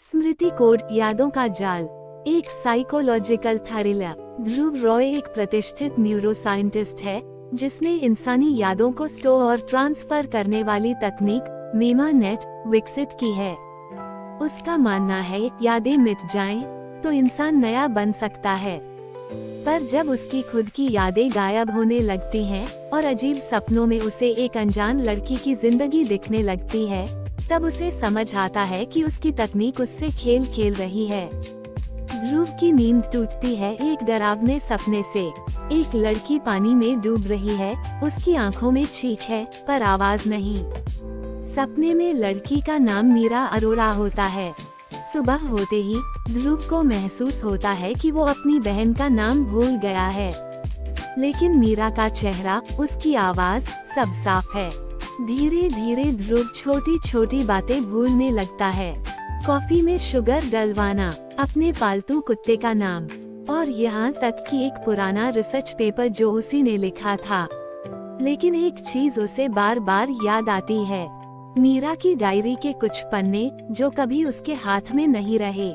स्मृति code, यादों का जाल, एक साइकोलॉजिकल थ्रिलर। ध्रुव रॉय एक प्रतिष्ठित न्यूरोसाइंटिस्ट है जिसने इंसानी यादों को स्टोर और ट्रांसफर करने वाली तकनीक मेमानेट विकसित की है। उसका मानना है यादें मिट जाएं तो इंसान नया बन सकता है, पर जब उसकी खुद की यादें गायब होने लगती हैं और अजीब सपनों में उसे एक अनजान लड़की की जिंदगी दिखने लगती है, तब उसे समझ आता है कि उसकी तकनीक उससे खेल खेल रही है। ध्रुव की नींद टूटती है एक डरावने सपने से। एक लड़की पानी में डूब रही है, उसकी आंखों में चीख है पर आवाज नहीं। सपने में लड़की का नाम मीरा अरोरा होता है। सुबह होते ही ध्रुव को महसूस होता है कि वो अपनी बहन का नाम भूल गया है, लेकिन मीरा का चेहरा, उसकी आवाज सब साफ है। धीरे धीरे ध्रुव छोटी छोटी बातें भूलने लगता है। कॉफी में शुगर डलवाना, अपने पालतू कुत्ते का नाम, और यहाँ तक कि एक पुराना रिसर्च पेपर जो उसी ने लिखा था। लेकिन एक चीज उसे बार बार याद आती है, मीरा की डायरी के कुछ पन्ने जो कभी उसके हाथ में नहीं रहे।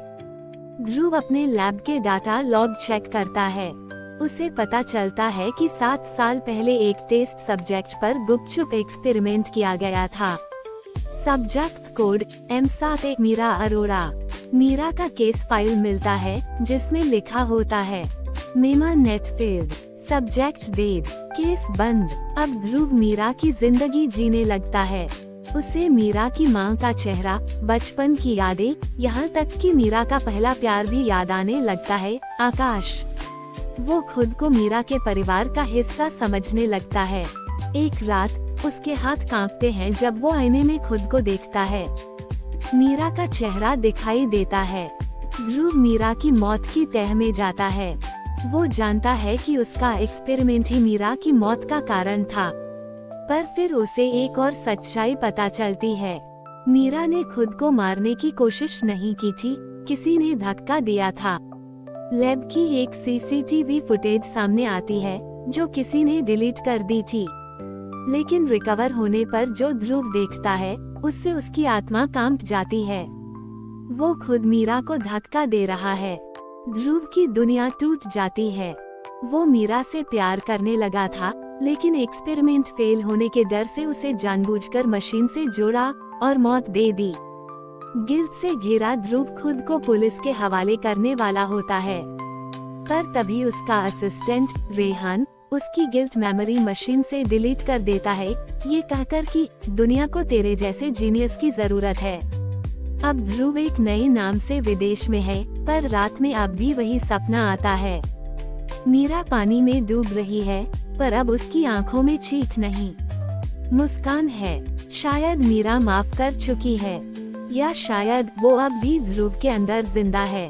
ध्रुव अपने लैब के डाटा लॉग चेक करता है। उसे पता चलता है कि 7 साल पहले एक टेस्ट सब्जेक्ट पर गुपचुप एक्सपेरिमेंट किया गया था। Subject code M71 Meera Arora. Meera का केस फाइल मिलता है जिसमें लिखा होता है मेमानेट फेल्ड, सब्जेक्ट डेड, केस बंद। अब ध्रुव मीरा की जिंदगी जीने लगता है। उसे मीरा की माँ का चेहरा, बचपन की यादें, यहाँ तक कि मीरा का पहला प्यार भी याद आने लगता है, आकाश। वो खुद को मीरा के परिवार का हिस्सा समझने लगता है। एक रात उसके हाथ कांपते हैं जब वो आईने में खुद को देखता है। मीरा का चेहरा दिखाई देता है। ध्रुव मीरा की मौत की तह में जाता है। वो जानता है कि उसका एक्सपेरिमेंट ही मीरा की मौत का कारण था, पर फिर उसे एक और सच्चाई पता चलती है। मीरा ने खुद को मारने की कोशिश नहीं की थी, किसी ने धक्का दिया था। लैब की एक सीसीटीवी फुटेज सामने आती है जो किसी ने डिलीट कर दी थी, लेकिन रिकवर होने पर जो ध्रुव देखता है उससे उसकी आत्मा कांप जाती है। वो खुद मीरा को धक्का दे रहा है। ध्रुव की दुनिया टूट जाती है। वो मीरा से प्यार करने लगा था, लेकिन एक्सपेरिमेंट फेल होने के डर से उसे जानबूझकर मशीन से जोड़ा और मौत दे दी। गिल्ट से घिरा ध्रुव खुद को पुलिस के हवाले करने वाला होता है, पर तभी उसका असिस्टेंट रेहान उसकी गिल्ट मेमोरी मशीन से डिलीट कर देता है, ये कहकर कि दुनिया को तेरे जैसे जीनियस की जरूरत है। अब ध्रुव एक नए नाम से विदेश में है, पर रात में अब भी वही सपना आता है। मीरा पानी में डूब रही है, पर अब उसकी आंखों में चीख नहीं, मुस्कान है। शायद मीरा माफ कर चुकी है, या शायद वो अब भी ध्रुव के अंदर जिंदा है।